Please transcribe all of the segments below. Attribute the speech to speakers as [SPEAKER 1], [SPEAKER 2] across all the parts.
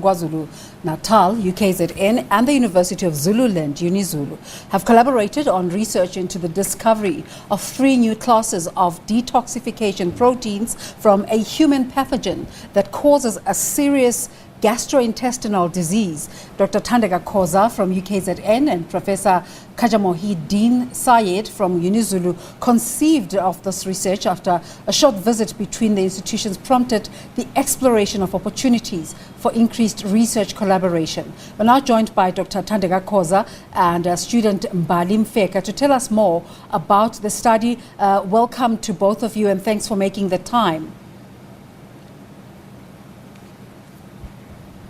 [SPEAKER 1] KwaZulu-Natal, UKZN, and the University of Zululand, UniZulu, have collaborated on research into the discovery of 3 new classes of detoxification proteins from a human pathogen that causes a serious gastrointestinal disease. Dr. Thandeka Khoza from UKZN and Professor Kajamohideen Sayed from UniZulu conceived of this research after a short visit between the institutions prompted the exploration of opportunities for increased research collaboration. We're now joined by Dr. Thandeka Khoza and student Mbali Mfeka to tell us more about the study. Welcome to both of you and thanks for making the time.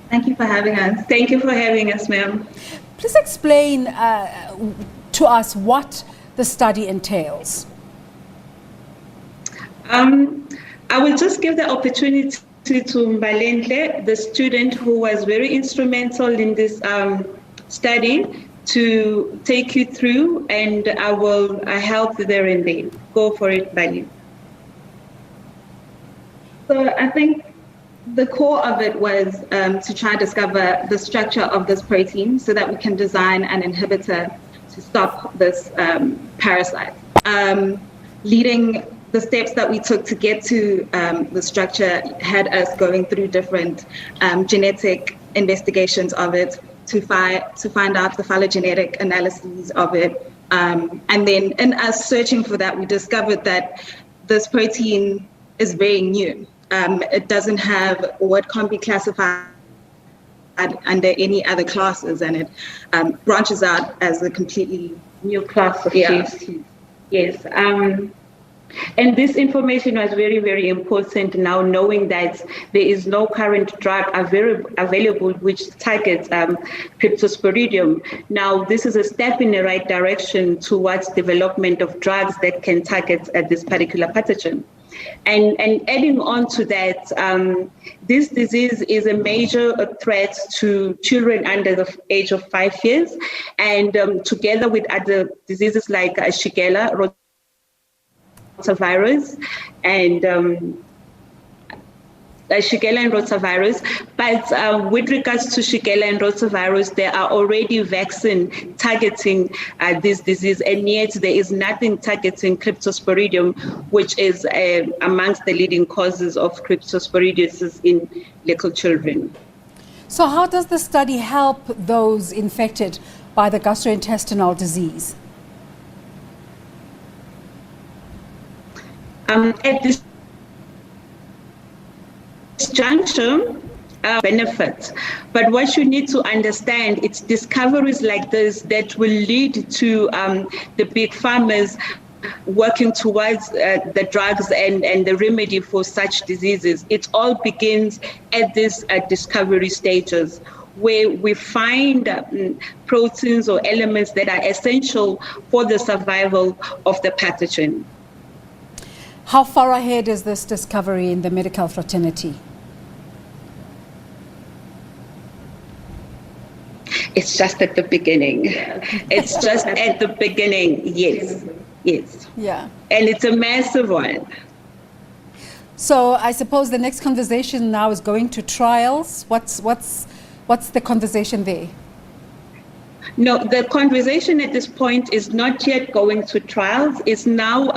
[SPEAKER 2] Thank you for having us. Thank you for having us, ma'am.
[SPEAKER 1] Please explain to us what the study entails.
[SPEAKER 2] I will just give the opportunity to Mbalenhle, the student who was very instrumental in this study, to take you through, and I help there and then. Go for it, Mbali.
[SPEAKER 3] So I think the core of it was to try to discover the structure of this protein so that we can design an inhibitor to stop this parasite. Leading the steps that we took to get to the structure had us going through different genetic investigations of it to find out the phylogenetic analyses of it. And then in us searching for that, we discovered that this protein is very new. It doesn't have, or it can't be classified under any other classes, and it branches out as a completely
[SPEAKER 2] new class of species. Yes. And this information was very, very important now, knowing that there is no current drug available which targets Cryptosporidium. Now, this is a step in the right direction towards development of drugs that can target this particular pathogen. And adding on to that, this disease is a major threat to children under the age of 5 years, and together with other diseases like Shigella, rotavirus, and Shigella and rotavirus. But with regards to Shigella and rotavirus, there are already vaccines targeting this disease, and yet there is nothing targeting Cryptosporidium, which is amongst the leading causes of cryptosporidiosis in little children.
[SPEAKER 1] So how does the study help those infected by the gastrointestinal disease?
[SPEAKER 2] At this juncture, benefits, but what you need to understand, it's discoveries like this that will lead to the big farmers working towards the drugs and the remedy for such diseases. It all begins at this discovery stages, where we find proteins or elements that are essential for the survival of the pathogen.
[SPEAKER 1] How far ahead is this discovery in the medical fraternity?
[SPEAKER 2] It's just at the beginning. It's just at the beginning, yes.
[SPEAKER 1] Yeah.
[SPEAKER 2] And it's a massive one.
[SPEAKER 1] So I suppose the next conversation now is going to trials. What's the conversation there?
[SPEAKER 2] No, the conversation at this point is not yet going to trials. It's now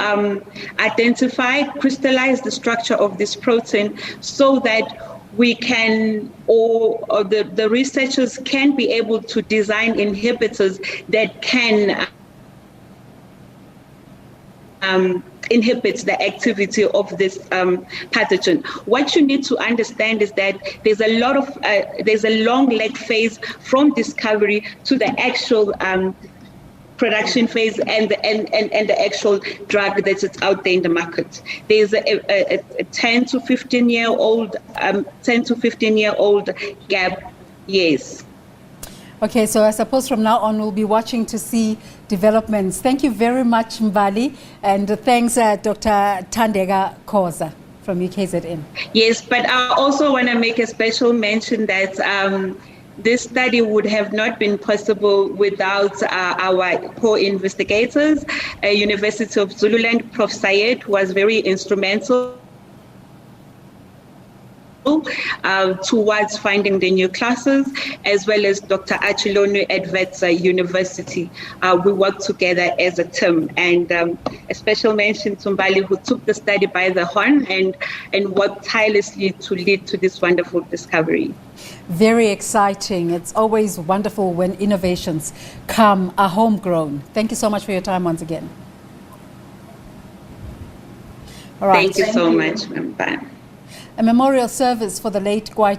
[SPEAKER 2] identify, crystallize the structure of this protein so that we can, or the researchers can be able to design inhibitors that can inhibit the activity of this pathogen. What you need to understand is that there's a long lag phase from discovery to the actual production phase and the actual drug that is out there in the market. There's a 10 to 15 year old gap. Yes.
[SPEAKER 1] Okay, so I suppose from now on we'll be watching to see developments. Thank you very much, Mbali, and thanks, Dr. Thandeka Khoza from UKZN.
[SPEAKER 2] Yes, but I also want to make a special mention that this study would have not been possible without our co-investigators, University of Zululand, Prof. Sayed, who was very instrumental towards finding the new classes, as well as Dr. Achilonu at Wits University. We work together as a team, and a special mention to Mbali, who took the study by the horn and worked tirelessly to lead to this wonderful discovery.
[SPEAKER 1] Very exciting. It's always wonderful when innovations are homegrown. Thank you so much for your time once again. All right.
[SPEAKER 2] Thank you so much. Bye.
[SPEAKER 1] A memorial service for the late Gwai